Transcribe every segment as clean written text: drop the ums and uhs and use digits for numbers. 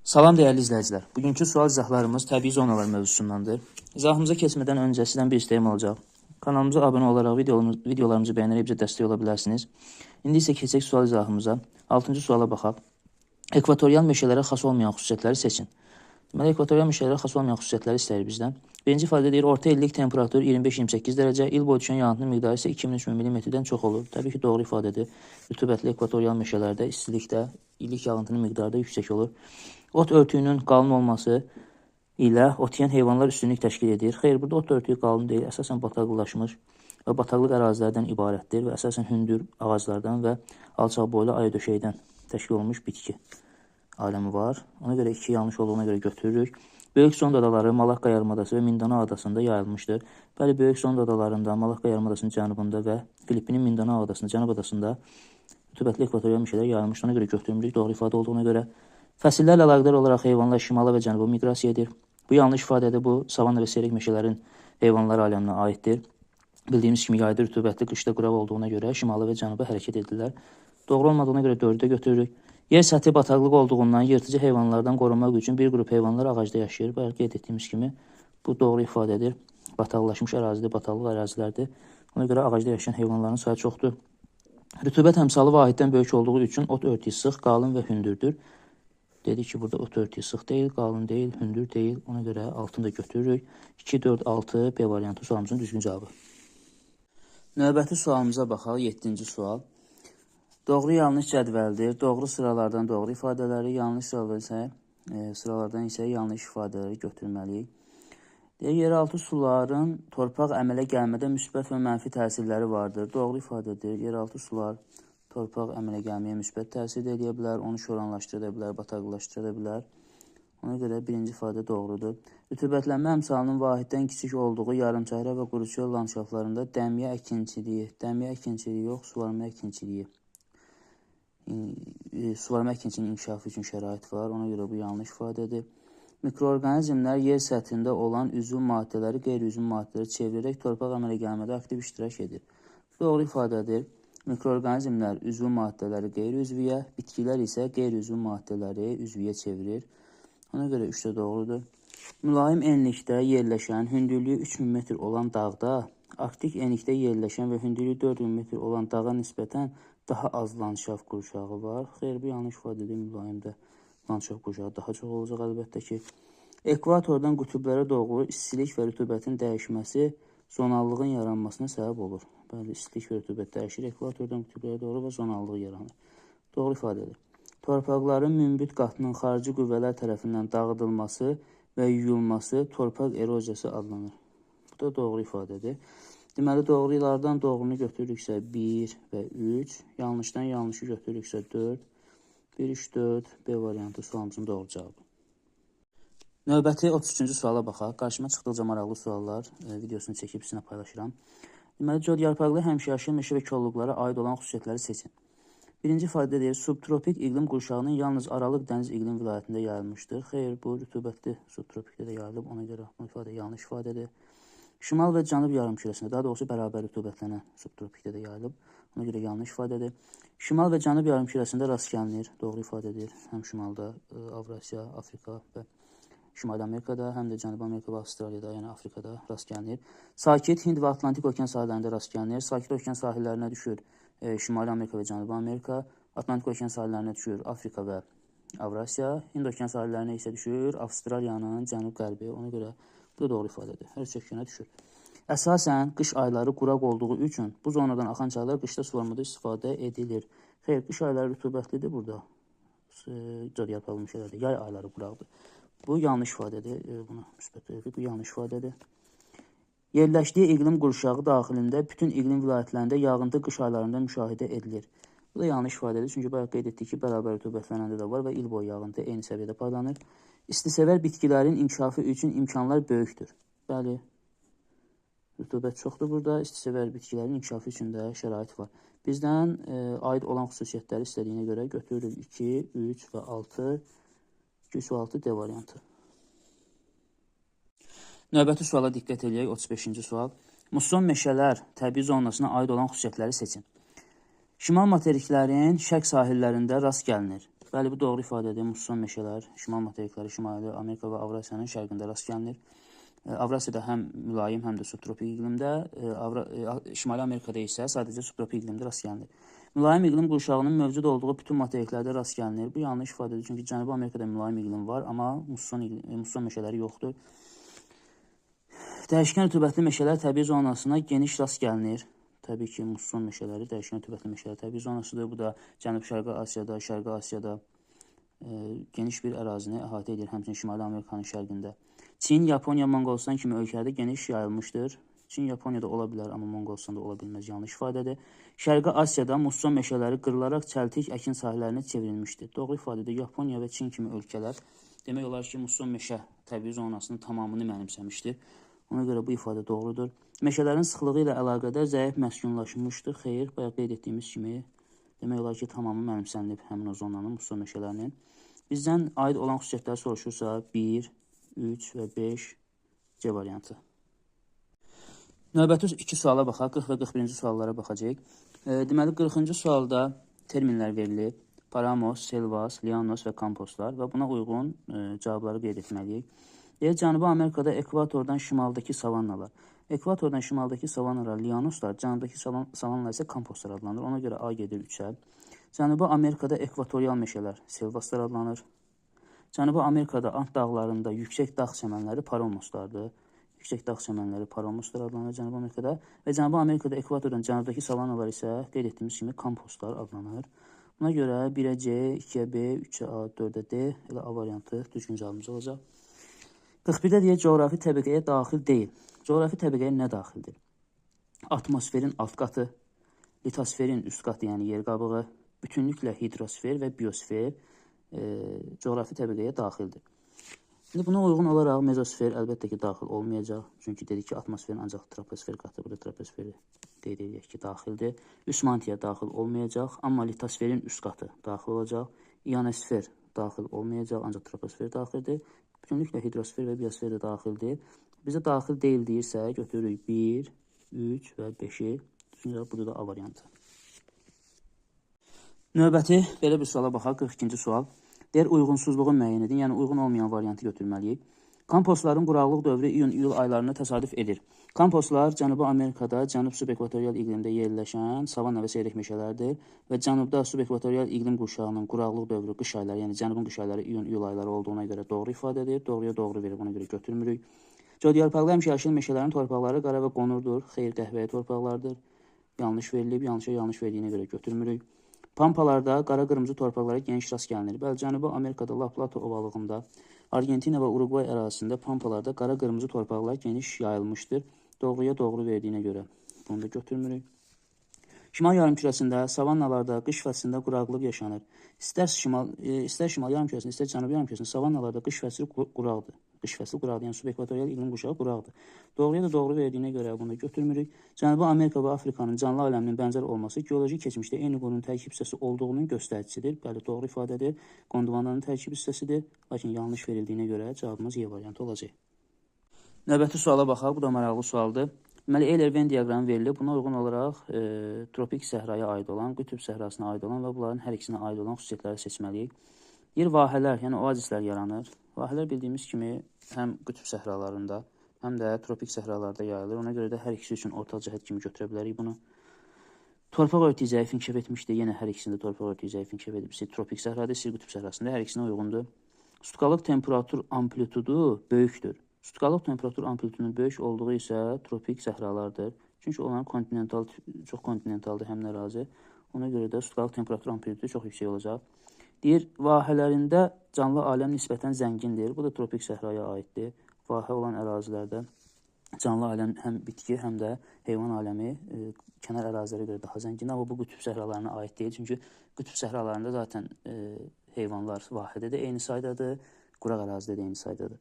Salam dəyərli izləyicilər. Bugünkü sual izahlarımız təbii zonalar mövzusundandır. İzahımıza keçmədən öncə sizdən bir istəyim olacaq. Kanalımıza abunə olaraq videolarımızı bəyənərək bizə dəstək ola bilərsiniz. İndi isə keçək sual izahımıza. 6-cı suala baxaq. Ekvatorial meşələrə xas olmayan xüsusiyyətləri seçin. Deməli, ekvatorial meşələrə xas olmayan xüsusiyyətləri istəyir bizdən. Birinci ifadə deyir, orta illik temperatur 25-28 dərəcə, il boyu düşən yağıntının miqdarı isə 2000-3000 mm-dən çox olur. Təbii ki, doğru ifadədir. Rütubətli ekvatorial meşələrdə istilikdə illik yağıntının miqdarı da yüksək olur. Ot örtüyünün qalın olması ilə ot yeyən heyvanlar üstünlük təşkil edir. Xeyr, burada ot örtüyü qalın deyil, əsasən bataqlıqlaşmış və bataqlıq ərazilərdən ibarətdir və əsasən hündür ağaclardan və alçaq boylu ayədöşəkdən təşkil olunmuş bitki aləmi var. Ona görə 2 yanlış olduğuna görə götürürük. Böyük Sond adaları Malakka yarımadası və Mindanao adasında yayılmışdır. Bəli, Böyük Sond adalarında, Malakka yarımadasının cənubunda və Filippinin Mindanao adasında, cənub adasında rütubətli ekvatorial meşələr yayılmışdır. Ona görə götürmürük, doğru ifadə olduğuna görə. Fəsillərlə əlaqədar olaraq heyvanlar şimala və cənuba miqrasiya edir. Bu yanlış ifadədir. Bu, savanna və seyrək meşələrin heyvanlar aləminə aiddir. Bildiyimiz kimi yayda rütubətli, qışda quraq olduğuna görə şimala və cənuba hərəkət edirlər. Doğru olmadığına görə 4-də götürürük. Yer səthi bataqlıq olduğundan yırtıcı heyvanlardan qorunmaq üçün bir qrup heyvanlar ağacda yaşayır. Bəli, qeyd etdiyimiz kimi bu doğru ifadədir. Bataqlaşmış ərazidə, bataqlıq ərazilərdir. Ona görə ağacda yaşayan heyvanların sayı çoxdur. Rütubət əmsalı vahiddən böyük olduğu üçün ot örtüyü sıx, qalın və hündürdür. Dedik ki, burada ot örtüyü sıx deyil, qalın deyil, hündür deyil. Ona görə altını da götürürük. 2, 4, 6 B variantı sualımızın düzgün cavabı. Növbəti sualımıza baxaq, 7-ci sual. Doğru yanlış cədvəldir. Doğru sıralardan doğru ifadələri, yanlış sıralardan isə yanlış ifadələri götürməliyik. Yeraltı suların torpaq əmələ gəlmədə müsbət və mənfi təsirləri vardır. Doğru ifadədir. Yeraltı sular torpaq əmələ gəlməyə müsbət təsir edə bilər, onu şoranlaşdıra bilər, bataqlıqlaşdıra bilər. Ona görə birinci ifadə doğrudur. Rütubətlənmə əmsalının vahiddən kiçik olduğu yarımçəhrə və quruçöl landşaflarında dəmiyə əkinçiliyi yox, suvarma əkinçiliyinin inkişafı üçün şərait var. Ona görə bu yanlış ifadədir. Mikroorqanizmlər yer səthində olan üzvü maddələri qeyri-üzvü maddələri çevirərək torpaq əmələ gəlmədə aktiv iştirak edir. Doğru ifadədir. Mikroorqanizmlər üzvü maddələri qeyri-üzvüyə, bitkilər isə qeyri-üzvü maddələri üzvüyə çevirir. Ona görə 3 də doğrudur. Mülayim enlikdə yerləşən, hündürlüyü 3000 metr olan dağda, arktik enlikdə yerləşən və hündürlüyü 4000 metr olan dağa nisbətən daha az landşaft qurşağı var. Xeyr, bu yanlış ifadədir. Mülayimdə landşaft qurşağı daha çox olacaq əlbəttə ki. Ekvatordan qütublara doğru istilik və rütubətin dəyişməsi zonallığın yaranmasına səbəb olur. Bəli, istilik və rütubət dəyişir. Ekvatordan qütublara doğru və zonallıq yaranır. Doğru ifadədir. Torpaqların münbit qatının xarici qüvvələr tərəfindən dağıdılması və yuyulması torpaq eroziyası adlanır. Bu da doğru ifadədir. Deməli, doğrulardan doğrunu götürürüksə 1 və 3, yanlışdan yanlışı götürürüksə 4, 1, 3, 4, B variantı sualımızın doğru cavabı. Növbəti 33-cü suala baxaq. Qarşıma çıxdıqca maraqlı suallar videosunu çəkib sizinlə paylaşıram. Deməli, cod yarpaqlı həmişəyaşıl meşə və kolluqlara aid olan xüsusiyyətləri seçin. Birinci ifadə deyir, subtropik iqlim qurşağının yalnız Aralıq dəniz iqlim vilayətində yayılmışdır. Xeyr, bu rütubətli subtropikdə də yayılıb, ona görə bu ifadə yanlış ifadədir. Şimal və cənub yarımkürəsində, daha doğrusu bərabər rütubətlənən subtropikdə də yayılıb, ona görə yanlış ifadədir. Şimal və cənub yarımkürəsində rast gəlinir, doğru ifadədir. Həm şimalda Avrasiya, Afrika və Şimali Amerikada, həm də Cənubi Amerika və Avstraliyada, yəni Afrikada rast gəlinir. Sakit Hind və Atlantik okean sahillərində rast gəlinir. Sakit okean sahillərinə düşür Şimali Amerika və Cənubi Amerika, Atlantik okean sahillərinə düşür Afrika və Avrasiya, Hind okean sahillərinə isə düşür Avstraliyanın cənub-qərbi. Ona görə bu da doğru ifadədir. Hər çökkənə düşür. Əsasən, qış ayları quraq olduğu üçün bu zonadan axan çaylar qışda suvarmada istifadə edilir. Xeyr, qış ayları rütubətlidir burada. Cod yarpaqlı meşələrdə. Yay ayları quraqdır. Bu yanlış ifadədir. Buna müsbət edirik. Bu yanlış ifadədir. Yerləşdiyi iqlim qurşağı daxilində bütün iqlim vilayətlərində yağıntı qış aylarında müşahidə edilir. Bu da yanlış ifadədir. Çünki bayaq qeyd etdik ki, bərabər rütubətlənəndə də var və il boyu yağıntı eyni səviyyədə paylanır. İstisevər bitkilərin inkişafı üçün imkanlar böyükdür. Bəli, rütubət çoxdur burada. İstisevər bitkilərin inkişafı üçün də şərait var. Bizdən aid olan xüsusiyyətləri istədiyinə görə götürürük 2, 3 və 6. 2, 3 və 6 D variantı. Növbəti suala diqqət edək, 35-ci sual. Muson meşələr təbii zonasına aid olan xüsusiyyətləri seçin. Şimal materiklərin şərq sahillərində rast gəlinir. Bəli, bu doğru ifadədir. Musson meşələr, şimal materikləri, Şimali Amerika və Avrasiyanın şərqində rast gəlinir. Avrasiyada həm mülayim, həm də subtropik iqlimdə, Şimali Amerikada isə sadəcə subtropik iqlimdə rast gəlinir. Mülayim iqlim qurşağının mövcud olduğu bütün materiklərdə rast gəlinir. Bu yanlış ifadədir, çünki Cənubi Amerikada mülayim iqlim var, amma musson meşələri yoxdur. Dəyişkən rütubətli meşələr təbii zonasına geniş rast gəlinir. Təbii ki, musson meşələri dəyişkən rütubətli meşələr təbii zonasıdır. Bu da Cənub-Şərqi Asiyada, Şərqi Asiyada geniş bir ərazini əhatə edir, həmçinin Şimali Amerikanın şərqində. Çin, Yaponiya, Monqolistan kimi ölkələrdə geniş yayılmışdır. Çin, Yaponiyada ola bilər, amma Monqolistanda ola bilməz, yanlış ifadədir. Şərqi Asiyada musson meşələri qırılaraq çəltik əkin sahələrinə çevrilmişdir. Doğru ifadədir. Yaponiya və Çin kimi ölkələr demək olar ki, musson meşə təbii zonasının tamamını mənimsəmişdir. Ona görə bu ifadə doğrudur. Meşələrin sıxlığı ilə əlaqədar zəif məskunlaşmışdır. Xeyr, bayaq qeyd etdiyimiz kimi demək olar ki, tamamı mənimsənilib həmin o zonanın, musson meşələrinin. Bizdən aid olan xüsusiyyətləri soruşursa 1, 3 və 5 C variantı. Növbəti 2 suala baxaq, 40 və 41-ci suallara baxacaq. Deməli, 40-cı sualda terminlər verilib. Paramos, selvas, lianos və komposlar və buna uyğun cavabları qeyd etməliyik. Cənubi Amerikada ekvatordan şimaldakı savannalar. Ekvatordan şimaldakı savannalar lianoslar, cənubdakı savannalar isə komposlar adlanır. Ona görə A gedir 3-ə. Cənubi Amerikada ekvatorial meşələr selvaslar adlanır. Cənubi Amerikada Ant dağlarında yüksək dağ çəmənləri paromoslardır. Yüksək dağ çəmənləri paromoslar adlanır Cənubi Amerikada. Və Cənubi Amerikada ekvatordan cənubdakı savannalar isə qeyd etdiyimiz kimi komposlar adlanır. Buna görə 1-ə C, 2-ə B, 3-ə A, 4-ə D elə A variantı düzgün cavabımız olacaq. 41-də deyək, coğrafi təbəqəyə daxil deyil. Coğrafi təbəqəyə nə daxildir? Atmosferin alt qatı, litosferin üst qatı, yəni yer qabığı, bütünlüklə hidrosfer və biosfer coğrafi təbəqəyə daxildir. İndi buna uyğun olaraq mezosfer əlbəttə ki, daxil olmayacaq. Çünki dedik ki, atmosferin ancaq troposfer qatı, burada troposferi qeyd edək ki, daxildir. Üst mantiya daxil olmayacaq, amma litosferin üst qatı daxil olacaq. İonosfer daxil olmayacaq, ancaq troposfer daxildir. Bütünlüklə hidrosfer və biosfer də daxildir. Bizə daxil deyil deyirsə, götürürük 1, 3 və 5-i. Düşüncə, burada da A variantı. Növbəti belə bir suala baxaq, 42-ci sual. Deyər, uyğunsuzluğu müəyyən edin, yəni uyğun olmayan variantı götürməliyik. Kompostların quraqlıq dövrü iyun-iyul aylarına təsadüf edir. Kompostlar Cənubi Amerikada cənub subekvatorial iqlimdə yerləşən savanna və seyrək meşələrdir və cənubda subekvatorial iqlim qurşağının quraqlıq dövrü qış ayları, yəni cənubun qış ayları iyun-iyul ayları olduğuna görə doğru ifadədir. Doğruya doğru verir, buna görə götürmürük. Codyarpaqlı həmişəyaşıl meşələrin torpaqları qara və qonurdur. Xeyr, qəhvəyi torpaqlardır. Yanlış verilib, yanlış verdiyinə görə götürmürük. Pampalarda qara-qırmızı torpaqlara geniş rast gəlinir. Bəli, Cənubi Amerikada La Plata ovalığında, Argentina və Uruguay ərazisində pampalarda qara-qırmızı torpaqlar geniş yayılmışdır. Doğruya doğru verdiyinə görə bunu da götürmürük. Şimal yarımkürəsində, savannalarda qış fəslində quraqlıq yaşanır. İstər şimal yarımkürəsində, istər cənubi yarımkürəsində savannalarda qış fəsli quraqdır. Qış fəsli quraqdır, yəni subekvatorial iqlim qurşağı quraqdır. Doğruya da doğru verdiyinə görə bunu da götürmürük. Cənubi Amerika və Afrikanın canlı aləminin bənzər olması geoloji keçmişdə eyni qonun tərkib hissəsi olduğunun göstəricisidir. Bəli, doğru ifadədir. Gondvananın tərkib hissəsidir. Lakin yanlış verildiğine görə cavabımız Y variantı olacaq. Növbəti suala baxaq. Bu da maraqlı sualdır. Deməli, Euler-Venn diaqramı verilir. Buna uyğun olaraq tropik səhraya aid olan, qütb səhrasına aid olan və bunların hər ikisinə aid olan xüsusiyyətləri seçməliyik. Yer vahələr, yəni oazislər yaranır. Vahələr bildiyimiz kimi həm qütb səhralarında, həm də tropik səhralarda yayılır. Ona görə də hər ikisi üçün orta cəhət kimi götürə bilərik bunu. Torpaq örtüyü zəif inkişaf etmişdir. Yenə hər ikisində torpaq örtüyü zəif inkişaf edib. İstər tropik səhrada, istər qütb səhrasında hər ikisinə uyğundur. Sutkalıq temperatur amplitudu böyükdür. Sutkalıq temperatur amplitudunun böyük olduğu isə tropik səhralardır. Çünki onların çox kontinentaldır həm də ərazi. Ona görə də sutkalıq temperatur amplitudu çox yüksək olacaq. Deyir, vahələrində canlı aləm nisbətən zəngindir. Bu da tropik səhraya aiddir. Vahə olan ərazilərdə canlı aləm həm bitki, həm də heyvan aləmi kənar ərazilərə görə daha zəngindir. Amma bu qütb səhralarına aid deyil. Çünki qütb səhralarında zaten heyvanlar vahədə də eyni saydadır, quraq ərazidə də eyni saydadır.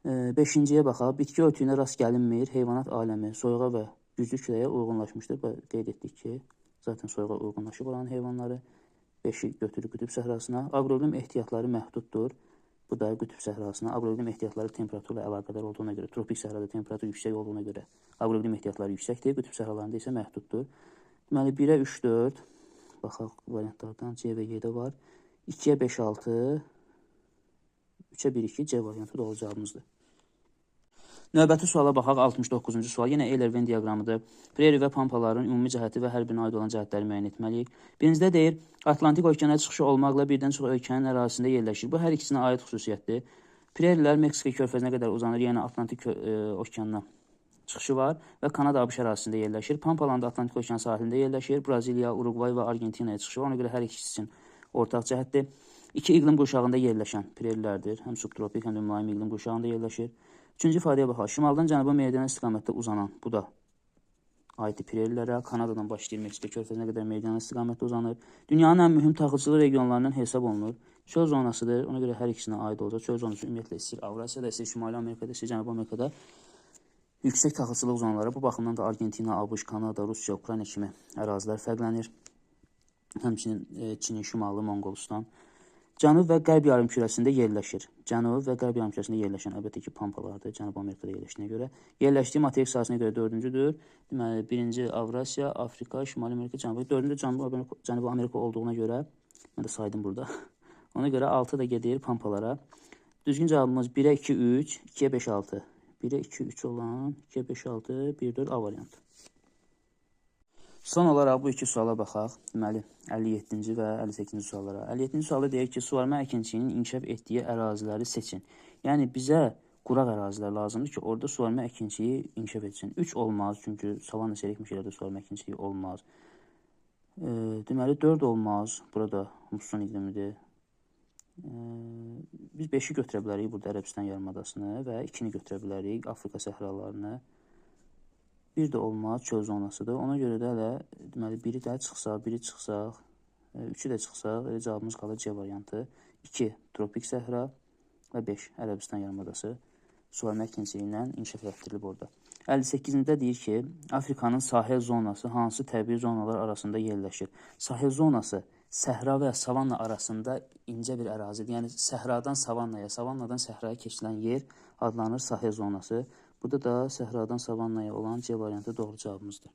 5-ciyə baxaq. Bitki örtüyünə rast gəlinmir. Heyvanat aləmi soyuğa və güclü küləyə uyğunlaşmışdır. Qeyd etdik ki, zaten soyuğa uyğunlaşıb olan heyvanları. 5-i götürür qütb səhrasına. Aqroqlim ehtiyatları məhduddur. Bu da qütb səhrasına. Aqroqlim ehtiyatları temperaturla əlaqədar olduğuna görə, tropik səhrada temperatur yüksək olduğuna görə aqroqlim ehtiyatları yüksəkdir. Qütb səhralarında isə məhduddur. Deməli, 1-ə 3, 4. Baxaq variantlardan C və Y-də var. 2-yə 5, 6, 3-ə 1, 2, C variantı doğru cavabımızdır. Növbəti suala baxaq, 69-cu sual. Yenə Euler-Venn diaqramıdır. Prairie və pampaların ümumi cəhəti və hər birine aid olan cəhətləri müəyyən etməliyik. Birincidə deyir, Atlantik okeana çıxışı olmaqla birdən çox ölkənin ərazisində yerləşir. Bu hər ikisinə aid xüsusiyyətdir. Prairilər Meksika körfəzinə qədər uzanır, yəni Atlantik okeanına çıxışı var və Kanada ABŞ ərazisində yerləşir. Pampalar da Atlantik okean sahilində yerləşir. Braziliya, Uruqvay və Argentinaya çıxışı var. Ona görə hər ikisi üçün ortaq cəhətdir. İki iqlim qurşağında yerləşən prairlərdir. Həm subtropik, həm də mülayim iqlim qurşağında yerləşir. Üçüncü ifadəyə baxaq. Şimaldan cənuba meridian istiqamətdə uzanan, bu da aiddir prairlərə. Kanadadan başlayır, Meksika körfəzinə qədər meridian istiqamətdə uzanır. Dünyanın ən mühüm taxılçılıq regionlarından hesab olunur. Çöl zonasıdır. Ona görə hər ikisinə aid olacaq. Çöl zonası ümumiyyətlə istəyir Avrasiyada, istəyir Şimali Amerikada, istəyir Cənubi Amerikada yüksək taxılçılıq zonaları. Bu baxımdan da Argentina, ABŞ, Kanada, Rusiya, Ukrayna kimi ərazilər fərqlənir. Həmçinin Çinin şimalı, Monqolistan. Cənub və Qərb yarımkürəsində yerləşir. Cənub və Qərb yarımkürəsində yerləşən, əlbəttə ki, pampalardır, Cənubi Amerikada yerləşdiyinə görə. Yerləşdiyi materik sahəsinə görə dördüncüdür. Deməli, birinci Avrasiya, Afrika, Şimali Amerika, Cənubi. Dördüncü Cənubi Amerika olduğuna görə, mən də saydım burada. Ona görə 6 da gedir pampalara. Düzgün cavabımız 1-ə 2, 3, 2-yə 5, 6. 1-ə 2, 3 olan, 2-yə 5, 6, 1, 4 A variantı. Son olaraq bu iki suala baxaq. Deməli, 57-ci və 58-ci suallara. 57-ci sualda deyir ki, suvarma əkinçiliyinin inkişaf etdiyi əraziləri seçin. Yəni, bizə quraq ərazilər lazımdır ki, orada suvarma əkinçiliyi inkişaf etsin. 3 olmaz, çünki savanna seyrək meşələrdə suvarma əkinçiliyi olmaz. Deməli, 4 olmaz, burada muson iqlimidir. Biz 5-i götürə bilərik burada Ərəbistan yarımadasını və 2-ni götürə bilərik Afrika səhralarını. 1 də olmaz, çöl zonasıdır. Ona görə də hələ deməli 1-i də çıxsaq, 1-i çıxsaq, 3-ü də çıxsaq, cavabımız qalır C variantı. 2 tropik səhra və 5 Ərəbistan yarımadası suvarma əkinçiliyindən inkişaf etdirilib orada. 58-də deyir ki, Afrikanın sahil zonası hansı təbii zonalar arasında yerləşir? Sahil zonası səhra və savanna arasında incə bir ərazidir. Yəni səhradan savannaya, savannadan səhraya keçilən yer adlanır sahil zonası. Burada da səhradan savannaya olan C variantı doğru cavabımızdır.